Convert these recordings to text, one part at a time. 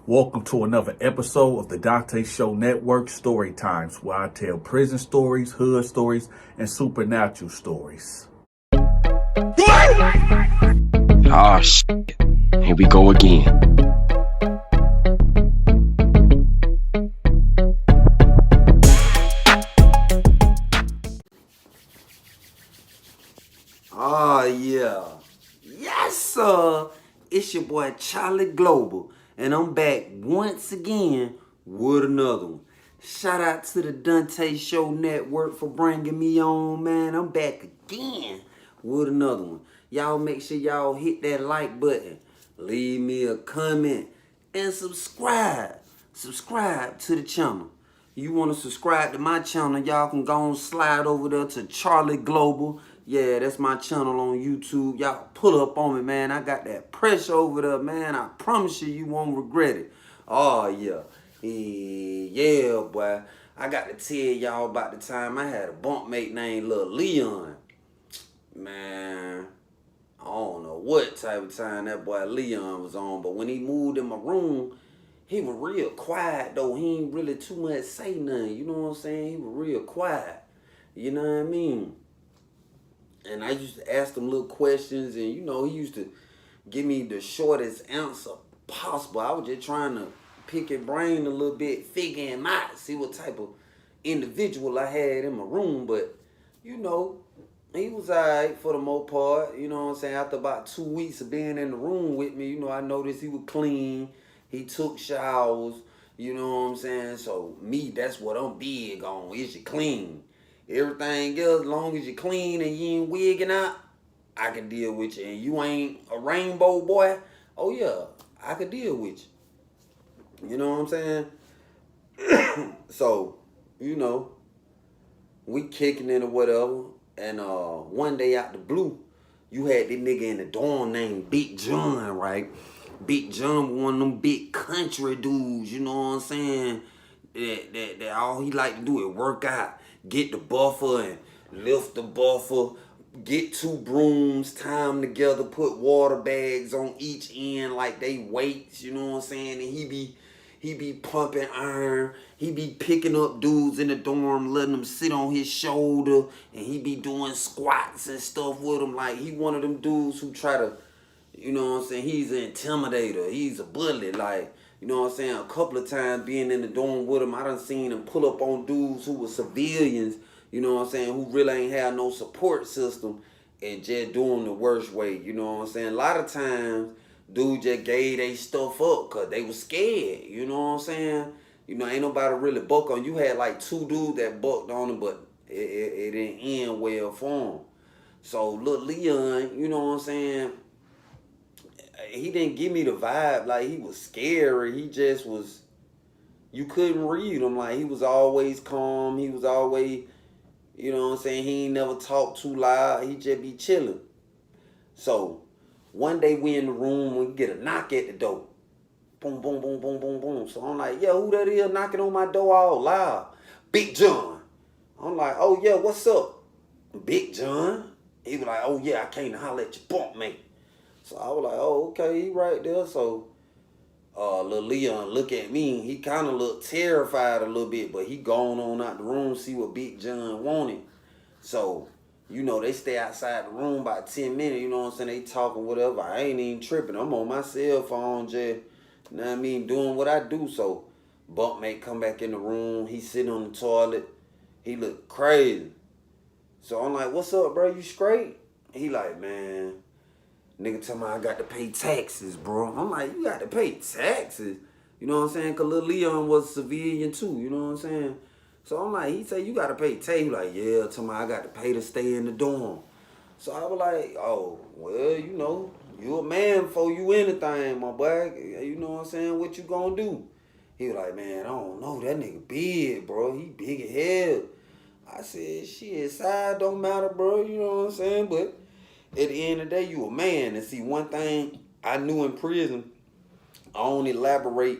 Welcome to another episode of the Donta Show Network, Story Times, where I tell prison stories, hood stories, and supernatural stories. Ah, shit. Here we go again. Oh, yeah. Yes, sir. It's your boy Charlie Global, and I'm back once again with another one. Shout out to the Donta Show Network for bringing me on, man. I'm back again with another one. Y'all make sure y'all hit that like button, leave me a comment, and subscribe. Subscribe to the channel. You want to subscribe to my channel, y'all can go and slide over there to Charlie Global. Yeah, that's my channel on YouTube. Y'all pull up on me, man. I got that pressure over there, man. I promise you won't regret it. Oh, yeah. Yeah, boy. I got to tell y'all about the time I had a bunkmate named Lil Leon. Man, I don't know what type of time that boy Leon was on, but when he moved in my room, he was real quiet, though. He ain't really too much say nothing. You know what I'm saying? He was real quiet. You know what I mean? And I used to ask him little questions, and, you know, he used to give me the shortest answer possible. I was just trying to pick his brain a little bit, figure him out, see what type of individual I had in my room. But, you know, he was all right for the most part. You know what I'm saying? After about 2 weeks of being in the room with me, you know, I noticed he was clean. He took showers. You know what I'm saying? So, me, that's what I'm big on. Is you clean? Everything else, as long as you clean and you ain't wigging out, I can deal with you. And you ain't a rainbow boy, oh yeah, I can deal with you. You know what I'm saying? So, you know, we kicking in or whatever. And one day out the blue, you had this nigga in the dorm named Big John, right? Big John was one of them big country dudes, you know what I'm saying? That all he like to do is work out. Get the buffer and lift the buffer. Get 2 brooms, tie them together, put water bags on each end like they weights, you know what I'm saying? And he be pumping iron. He be picking up dudes in the dorm, letting them sit on his shoulder, and he be doing squats and stuff with them. Like, he one of them dudes who try to, you know what I'm saying, he's an intimidator. He's a bully. Like, you know what I'm saying, a couple of times being in the dorm with him, I done seen him pull up on dudes who were civilians, you know what I'm saying, who really ain't have no support system and just doing the worst way, you know what I'm saying. A lot of times, dudes just gave they stuff up because they was scared, you know what I'm saying. You know, ain't nobody really buck on. You had like 2 dudes that bucked on him, but it didn't end well for him. So, Lil Leon, you know what I'm saying, he didn't give me the vibe like he was scary. He just was, you couldn't read him. Like, he was always calm. He was always, you know what I'm saying, he ain't never talk too loud. He just be chilling. So, one day we in the room, we get a knock at the door. Boom, boom, boom, boom, boom, boom. So I'm like, yeah, who that is knocking on my door all loud? Big John. I'm like, oh yeah, what's up? Big John? He was like, oh yeah, I came to holler at your bunk mate. So I was like, oh, okay, he right there. So Lil Leon look at me. He kind of looked terrified a little bit, but he gone on out the room, see what Big John wanted. So, you know, they stay outside the room about 10 minutes, you know what I'm saying? They talking whatever. I ain't even tripping. I'm on my cell phone just, you know what I mean, doing what I do. So, bunkmate come back in the room. He sitting on the toilet. He look crazy. So I'm like, what's up, bro? You straight? He like, man, nigga tell me I got to pay taxes, bro. I'm like, you got to pay taxes? You know what I'm saying? Because Lil Leon was a civilian too, you know what I'm saying? So I'm like, he say, you got to pay tax. He like, yeah, tell me I got to pay to stay in the dorm. So I was like, oh, well, you know, you a man before you anything, my boy. You know what I'm saying? What you gonna do? He was like, man, I don't know. That nigga big, bro. He big as hell. I said, shit, size don't matter, bro. You know what I'm saying? But at the end of the day, you a man. And see, one thing I knew in prison, I don't elaborate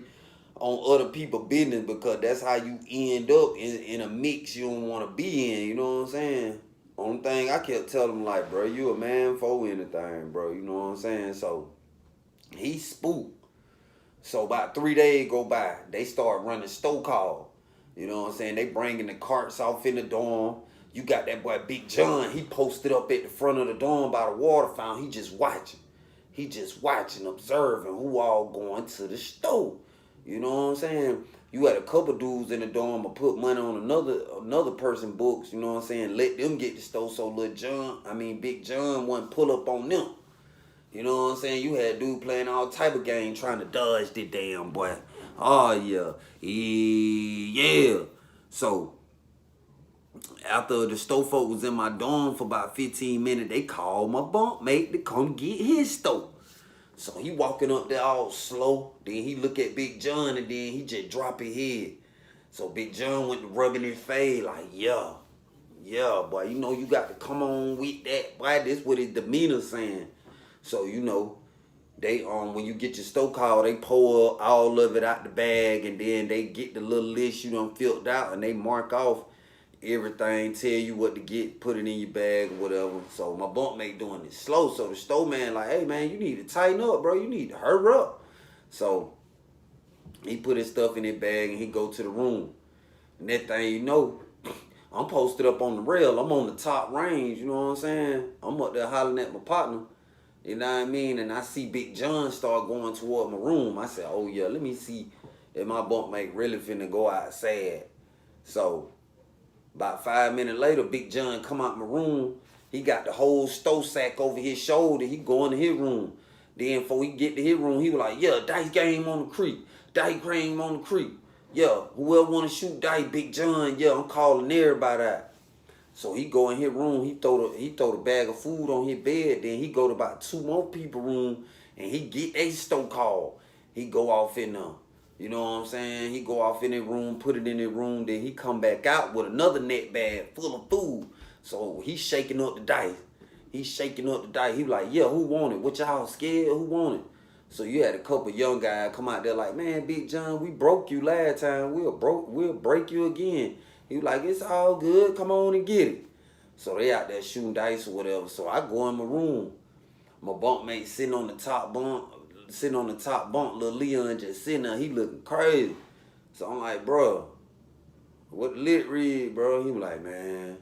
on other people's business because that's how you end up in a mix you don't want to be in. You know what I'm saying? Only thing I kept telling him, like, bro, you a man for anything, bro. You know what I'm saying? So he spooked. So about 3 days go by, they start running store call. You know what I'm saying? They bringing the carts off in the dorm. You got that boy Big John. He posted up at the front of the dorm by the water fountain. He just watching. He just watching, observing who all going to the store. You know what I'm saying? You had a couple dudes in the dorm to put money on another person books. You know what I'm saying? Let them get the store so Big John wouldn't pull up on them. You know what I'm saying? You had dude playing all type of game trying to dodge the damn boy. Oh yeah. Yeah. So after the store folk was in my dorm for about 15 minutes, they called my bunk mate to come get his store. So he walking up there all slow. Then he look at Big John and then he just drop his head. So Big John went to rubbing his face like, yeah, boy, you know you got to come on with that. Boy, this what his demeanor saying. So, you know, they when you get your store call, they pour all of it out the bag and then they get the little list you done filled out and they mark off everything, tell you what to get, put it in your bag or whatever. So my bunk mate doing it slow. So the store man like, hey man, you need to tighten up, bro. You need to hurry up. So he put his stuff in his bag and he go to the room. And that thing, you know, I'm posted up on the rail. I'm on the top range, you know what I'm saying? I'm up there hollering at my partner. You know what I mean? And I see Big John start going toward my room. I said, oh yeah, let me see if my bunk mate really finna go outside. So about 5 minutes later, Big John come out my room. He got the whole store sack over his shoulder. He going to his room. Then before he get to his room, he was like, yeah, dice game on the creek. Dice game on the creek. Yeah, whoever want to shoot dice, Big John, yeah, I'm calling everybody out. So he go in his room, he throw the bag of food on his bed, then he go to about 2 more people room and he get a store call. He go off in there. You know what I'm saying? He go off in his room, put it in his room, then he come back out with another net bag full of food. So he's shaking up the dice. He was like, yeah, who want it? What y'all scared? Who want it? So you had a couple young guys come out there like, man, Big John, we broke you last time. We'll break you again. He was like, it's all good. Come on and get it. So they out there shooting dice or whatever. So I go in my room. My bunk mate sitting on the top bunk. Little Leon just sitting there. He looking crazy. So I'm like, bro, what the lit read, bro? He was like, man,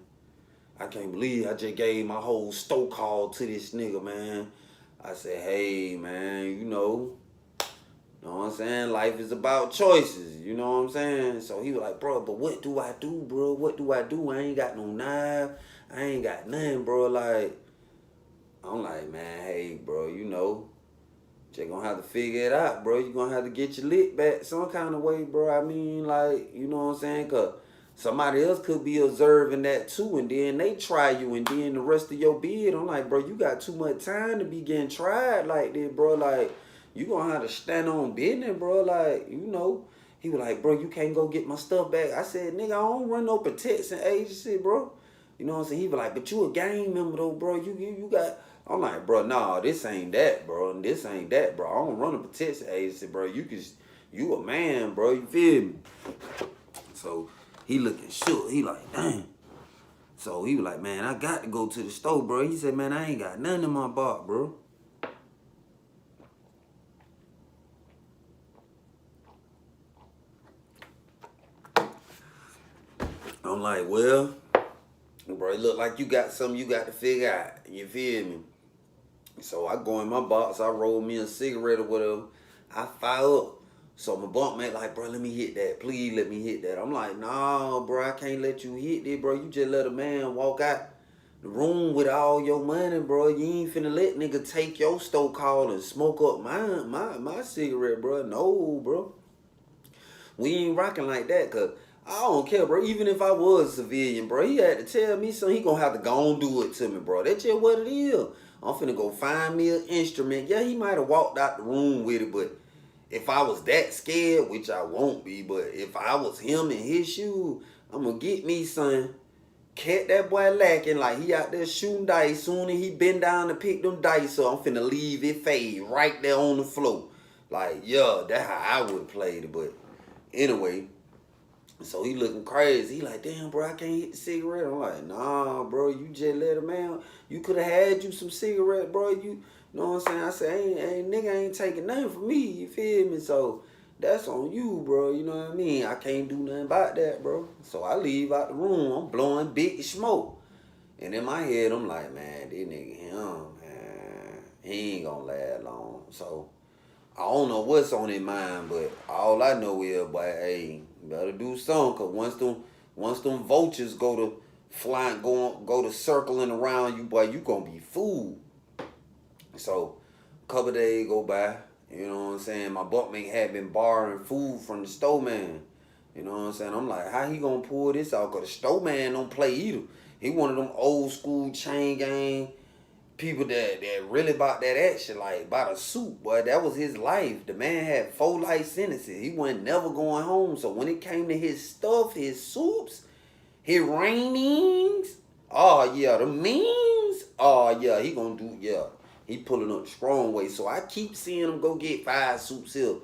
I can't believe I just gave my whole store call to this nigga, man. I said, hey, man, you know what I'm saying? Life is about choices, you know what I'm saying? So he was like, bro, but what do I do, bro? What do I do? I ain't got no knife. I ain't got nothing, bro. Like, I'm like, man, hey, bro, you know, just gonna have to figure it out, bro. You gonna have to get your lick back some kind of way, bro. I mean, like, you know what I'm saying? Because somebody else could be observing that too, and then they try you, and then the rest of your bid, I'm like, bro, you got too much time to be getting tried like this, bro. Like, you gonna have to stand on business, bro. Like, you know. He was like, bro, you can't go get my stuff back. I said, nigga, I don't run no protection agency, bro. You know what I'm saying? He was like, but you a gang member though, bro. You got. I'm like, bro, nah, this ain't that, bro. This ain't that, bro. I don't run a protection agency, bro. You a man, bro. You feel me? So he looking shook. He like, damn. So he was like, man, I got to go to the store, bro. He said, man, I ain't got nothing in my box, bro. I'm like, well, bro, it look like you got something you got to figure out. You feel me? So I go in my box, I roll me a cigarette or whatever. I fire up. So my bunk mate like, bro, let me hit that. Please let me hit that. I'm like, nah, bro, I can't let you hit this, bro. You just let a man walk out the room with all your money, bro. You ain't finna let nigga take your store call and smoke up my cigarette, bro. No, bro. We ain't rocking like that, cause I don't care, bro. Even if I was a civilian, bro, he had to tell me something. He gonna have to go and do it to me, bro. That's just what it is. I'm finna go find me an instrument. Yeah, he might have walked out the room with it, but if I was that scared, which I won't be, but if I was him in his shoes, I'm gonna get me, son. Catch that boy lacking like he out there shooting dice. Soon as he bend down to pick them dice up, I'm finna leave it fade right there on the floor. Like, yeah, that's how I would have played it, but anyway. So he looking crazy. He like, damn, bro, I can't hit the cigarette. I'm like, nah, bro, you just let a man. You could have had you some cigarette, bro. You know what I'm saying? I said, nigga ain't taking nothing from me, you feel me? So that's on you, bro. You know what I mean? I can't do nothing about that, bro. So I leave out the room. I'm blowing big smoke. And in my head, I'm like, man, this nigga, man, he ain't gonna last long. So I don't know what's on his mind, but all I know is, boy, hey, you better do something, cause once them vultures go to flying, go to circling around you, boy, you gonna be fooled. So a couple days go by, you know what I'm saying? My bunkmate had been borrowing food from the store man. You know what I'm saying? I'm like, how he gonna pull this out? Cause the store man don't play either. He one of them old school chain gang people that really bought that action, like bought a suit, boy. That was his life. The man had 4 life sentences. He wasn't never going home. So when it came to his stuff, his suits, his rainings, oh yeah, the memes, oh yeah, he gonna do, yeah. He pulling up the strong way. So I keep seeing him go get 5 suits here,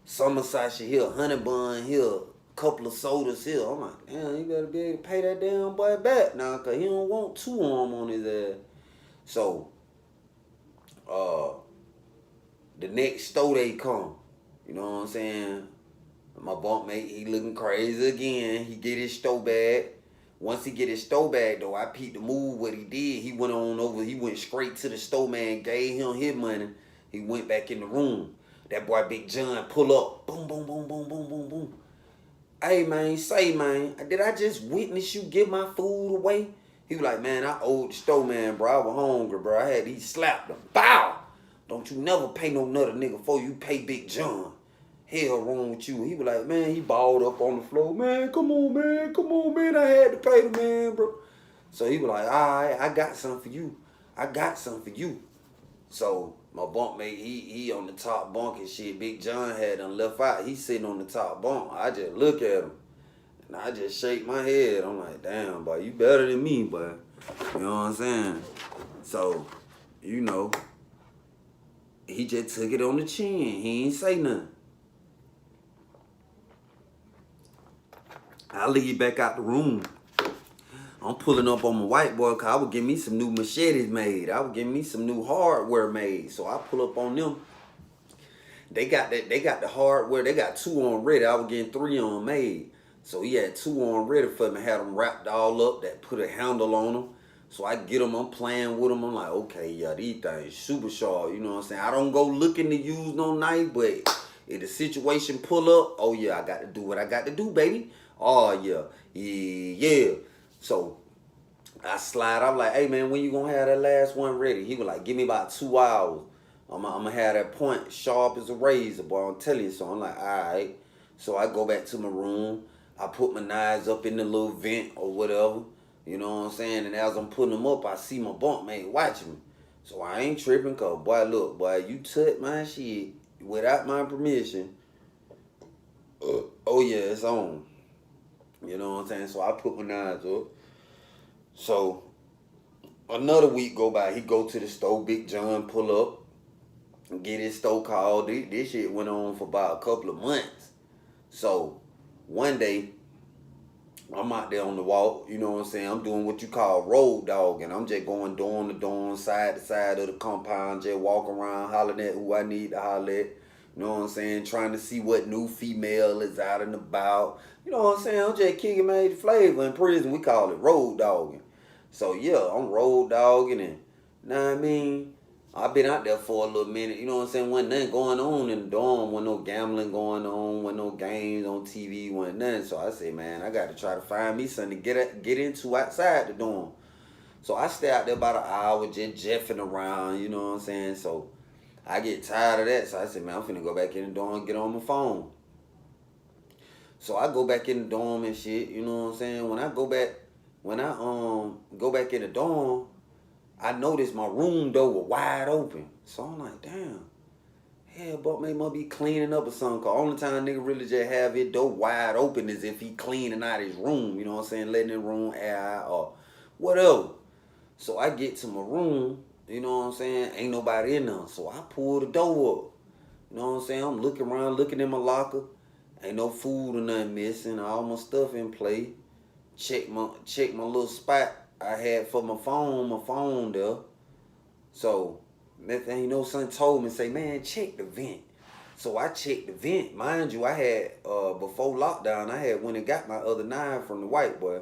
summer sasha here, honey bun here, couple of sodas here. I'm like, damn, you better be able to pay that damn boy back now, cause he don't want 2 of them on his ass. So, the next store they come, you know what I'm saying? My bunkmate, he looking crazy again. He get his store bag. Once he get his store bag, though, I peeped the move. What he did, he went on over. He went straight to the store man, gave him his money. He went back in the room. That boy Big John pull up. Boom, boom, boom, boom, boom, boom, boom. Hey, man, say, man, did I just witness you give my food away? He was like, man, I owed the store man, bro. I was hungry, bro. He slapped him. Bow! Don't you never pay no nuther nigga before you pay Big John. Hell wrong with you. He was like, man, he balled up on the floor. Man, come on, man. I had to pay the man, bro. So he was like, all right, I got something for you. So my bunkmate, he on the top bunk and shit. Big John had done left out. He sitting on the top bunk. I just look at him. And I just shake my head. I'm like, damn, boy, you better than me, boy. You know what I'm saying? So, you know, he just took it on the chin. He ain't say nothing. I leave back out the room. I'm pulling up on my white boy because I would get me some new machetes made. I would get me some new hardware made. So I pull up on them. They got the hardware. They got 2 on ready. I was getting 3 on made. So he had 2 on ready for me. Had them wrapped all up. That put a handle on them. So I get them. I'm playing with them. I'm like, okay, yeah, these things super sharp. You know what I'm saying? I don't go looking to use no knife, but if the situation pull up, oh yeah, I got to do what I got to do, baby. Oh yeah. So I slide. I'm like, hey man, when you gonna have that last one ready? He was like, give me about 2 hours. I'm gonna have that point sharp as a razor, boy. I'm telling you. So I'm like, all right. So I go back to my room. I put my knives up in the little vent or whatever. You know what I'm saying? And as I'm putting them up, I see my bunkmate watching me. So I ain't tripping, cause boy, look, boy, you touch my shit without my permission. Oh yeah, it's on. You know what I'm saying? So I put my knives up. So another week go by. He go to the store. Big John pull up and get his store called. This shit went on for about a couple of months. So one day, I'm out there on the walk. You know what I'm saying? I'm doing what you call road dog. And I'm just going door to door, side to side of the compound. Just walking around, hollering at who I need to holler at. You know what I'm saying? Trying to see what new female is out and about. You know what I'm saying? I'm just kicking my flavor. In prison, we call it road dogging. So, yeah, I'm road dogging. And, you know what I mean? I've been out there for a little minute. You know what I'm saying? Wasn't nothing going on in the dorm. Wasn't no gambling going on. Wasn't no games on TV. Wasn't nothing. So I said, man, I got to try to find me something to get into outside the dorm. So I stay out there about an hour just jeffing around. You know what I'm saying? So I get tired of that. So I said, man, I'm finna go back in the dorm and get on my phone. So I go back in the dorm and shit. You know what I'm saying? When I go back in the dorm, I noticed my room door was wide open. So I'm like, damn. Hell, but maybe must be cleaning up or something. Cause only time nigga really just have his door wide open is if he cleaning out his room. You know what I'm saying? Letting the room air out or whatever. So I get to my room. You know what I'm saying? Ain't nobody in there. So I pull the door up. You know what I'm saying? I'm looking around, looking in my locker. Ain't no food or nothing missing. All my stuff in play. Check my little spot I had for my phone there. So Next thing you know, son told me, say, man, check the vent. So I checked the vent. Mind you, I had, before lockdown, I had went and got my other knife from the white boy.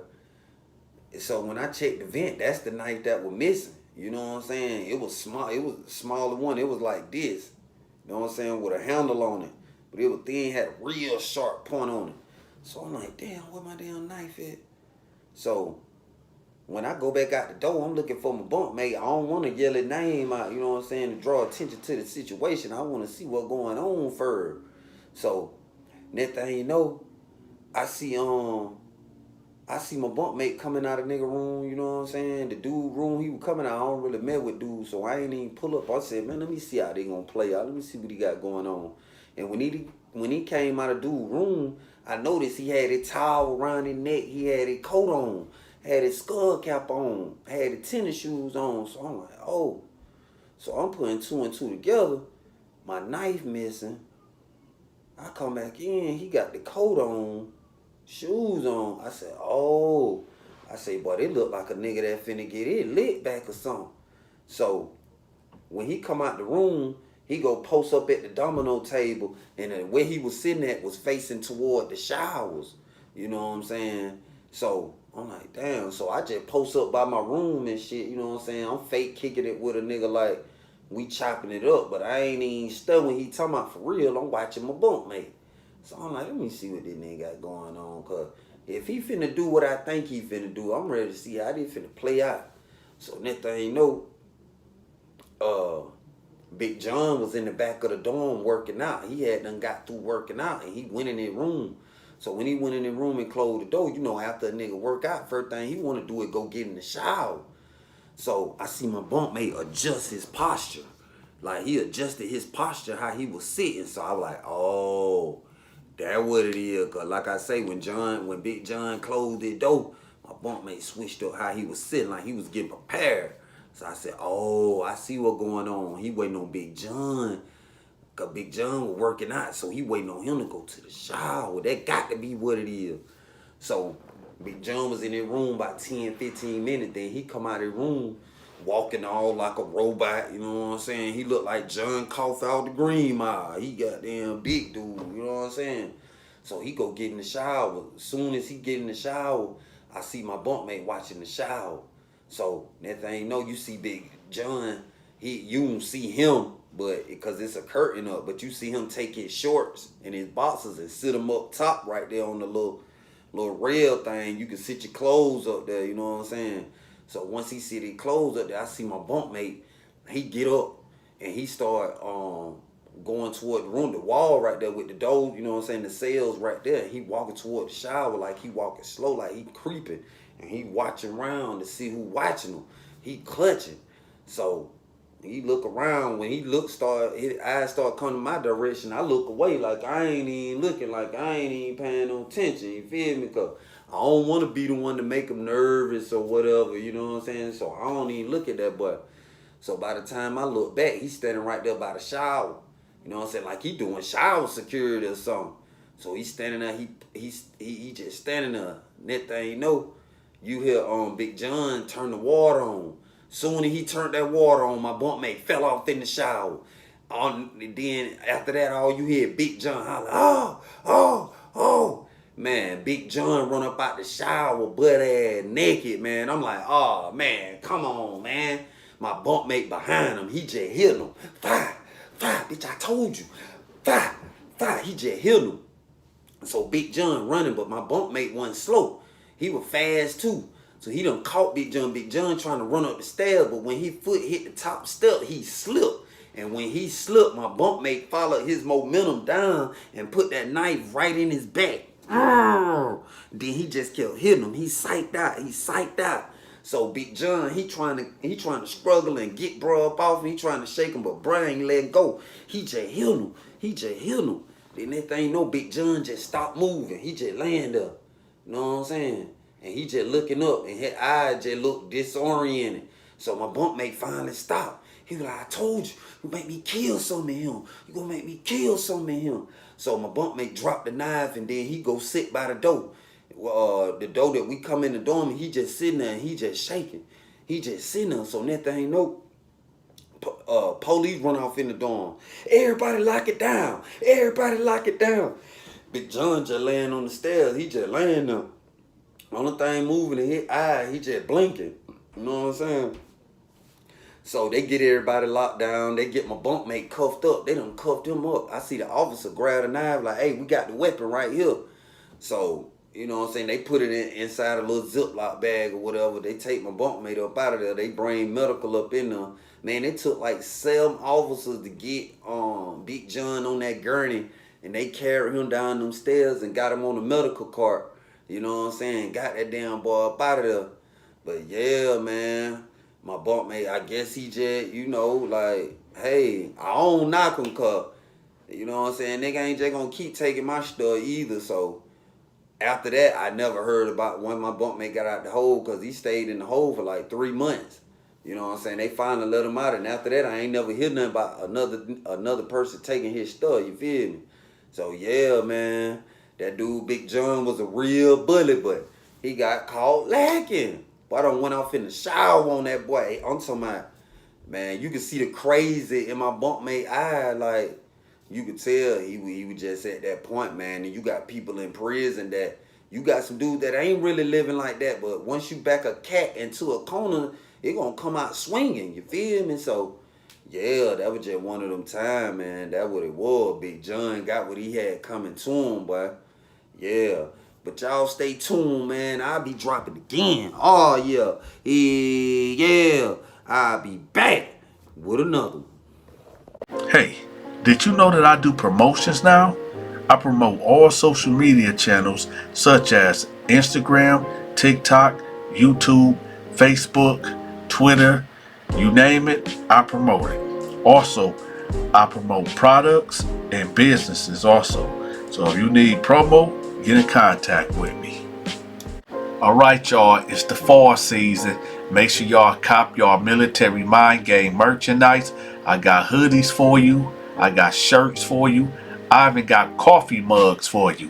So when I checked the vent, that's the knife that was missing. You know what I'm saying? It was small. It was a smaller one. It was like this. You know what I'm saying? With a handle on it. But it was thin, had a real sharp point on it. So I'm like, damn, where my damn knife at? So when I go back out the door, I'm looking for my bunk mate. I don't want to yell his name out, you know what I'm saying, to draw attention to the situation. I want to see what's going on first. So next thing you know, I see my bunk mate coming out of nigga room, you know what I'm saying? The dude room, he was coming out. I don't really met with dude, so I ain't even pull up. I said, man, let me see how they gonna play out. Let me see what he got going on. And when he came out of dude room, I noticed he had a towel around his neck. He had a coat on, had his skull cap on, had his tennis shoes on. So I'm like, oh. So I'm putting two and two together. My knife missing. I come back in, he got the coat on, shoes on. I said, oh. I say, boy, they look like a nigga that finna get it lit back or something. So when he come out the room, he go post up at the domino table, and where he was sitting at was facing toward the showers. You know what I'm saying? So I'm like, damn. So I just post up by my room and shit. You know what I'm saying? I'm fake kicking it with a nigga like we chopping it up, but I ain't even stuck when he talking about for real. I'm watching my bunk mate. So I'm like, let me see what this nigga got going on. Cause if he finna do what I think he finna do, I'm ready to see how they finna play out. So next thing you know, Big John was in the back of the dorm working out. He had done got through working out, and he went in his room. So when he went in his room and closed the door, you know, after a nigga work out, first thing he want to do is go get in the shower. So I see my bunkmate adjust his posture. Like, he adjusted his posture how he was sitting. So I was like, oh, that what it is. Cause like I say, when Big John closed the door, my bunkmate switched up how he was sitting, like he was getting prepared. So I said, oh, I see what's going on. He waiting on Big John. Cause Big John was working out, so he waiting on him to go to the shower. That got to be what it is. So Big John was in his room about 10, 15 minutes. Then he come out of the room walking all like a robot, you know what I'm saying? He looked like John Cough out the Green Mile. He goddamn big dude, you know what I'm saying? So he go get in the shower. As soon as he get in the shower, I see my bunkmate watching the shower. So that thing, you know, you see Big John, you don't see him, but because it's a curtain up, but you see him take his shorts and his boxers and sit them up top right there on the little rail thing. You can sit your clothes up there, you know what I'm saying? So once he see the clothes up there, I see my bunkmate, he get up and he start going toward the room, the wall right there with the door, you know what I'm saying, the cells right there. He walking toward the shower like he walking slow, like he creeping. And he watching around to see who watching him. He clutching. So he look around. When he his eyes start coming my direction, I look away like I ain't even looking, like I ain't even paying no attention. You feel me? Cause I don't want to be the one to make him nervous or whatever, you know what I'm saying? So I don't even look at that boy. So by the time I look back, he's standing right there by the shower. You know what I'm saying? Like he doing shower security or something. So he's standing there, he just standing there. Next thing you know, you hear Big John turn the water on. Soon as he turned that water on, my bunkmate fell off in the shower. Then after that, all you hear Big John holler, oh. Man, Big John run up out the shower, butt ass naked, man. I'm like, oh, man, come on, man. My bunkmate behind him, he just hit him. Fire, bitch, I told you. Fire, he just hit him. So Big John running, but my bunkmate wasn't slow. He was fast, too. So he done caught Big John. Big John trying to run up the stairs, but when his foot hit the top step, he slipped. And when he slipped, my bunkmate followed his momentum down and put that knife right in his back. Then he just kept hitting him. He psyched out. So Big John, he trying to struggle and get bro up off him. He trying to shake him, but bro ain't letting go. He just hit him. Then that thing, you know, Big John just stopped moving. He just laying there. You know what I'm saying? And he just looking up, and his eyes just look disoriented. So my bunkmate finally stopped. He was like, I told you, you make me kill some of him. You gonna make me kill some of him. So my bunkmate dropped the knife, and then he go sit by the door. The door that we come in the dorm, and he just sitting there, and he just shaking. He just sitting there. So that thing, no, police run off in the dorm. Everybody lock it down. Everybody lock it down. Big John just laying on the stairs. He just laying there. Only thing moving in his eye, he just blinking. You know what I'm saying? So they get everybody locked down. They get my bunkmate cuffed up. They done cuffed him up. I see the officer grab a knife like, hey, we got the weapon right here. So, you know what I'm saying? They put it inside a little Ziploc bag or whatever. They take my bunkmate up out of there. They bring medical up in there. Man, it took like 7 officers to get Big John on that gurney. And they carried him down them stairs and got him on the medical cart. You know what I'm saying? Got that damn boy up out of there. But yeah, man. My bunkmate, I guess he just, you know, like, hey, I don't knock him, cuz, you know what I'm saying? Nigga ain't just gonna keep taking my stuff either. So after that, I never heard about when my bunkmate got out the hole, because he stayed in the hole for like 3 months. You know what I'm saying? They finally let him out, and after that, I ain't never hear nothing about another person taking his stuff, you feel me? So yeah, man, that dude Big John was a real bully, but he got caught lacking. I done went off in the shower on that boy. I'm talking about, man, you can see the crazy in my bunkmate eye. Like, you could tell he was just at that point, man. And you got people in prison that, you got some dudes that ain't really living like that. But once you back a cat into a corner, it gonna come out swinging. You feel me? So, yeah, that was just one of them times, man. That what it was. Big John got what he had coming to him, boy. Yeah. But y'all stay tuned, man. I'll be dropping again. Oh, yeah. Yeah. I'll be back with another one. Hey, did you know that I do promotions now? I promote all social media channels such as Instagram, TikTok, YouTube, Facebook, Twitter, you name it, I promote it. Also, I promote products and businesses also. So if you need promo, get in contact with me. Alright, y'all, it's the fall season. Make sure y'all cop y'all military mind game merchandise. I got hoodies for you. I got shirts for you. I even got coffee mugs for you.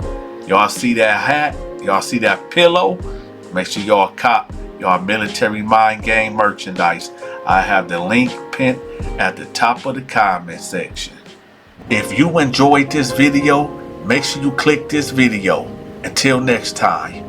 Y'all see that hat? Y'all see that pillow? Make sure y'all cop y'all military mind game merchandise. I have the link pinned at the top of the comment section. If you enjoyed this video, make sure you click this video. Until next time.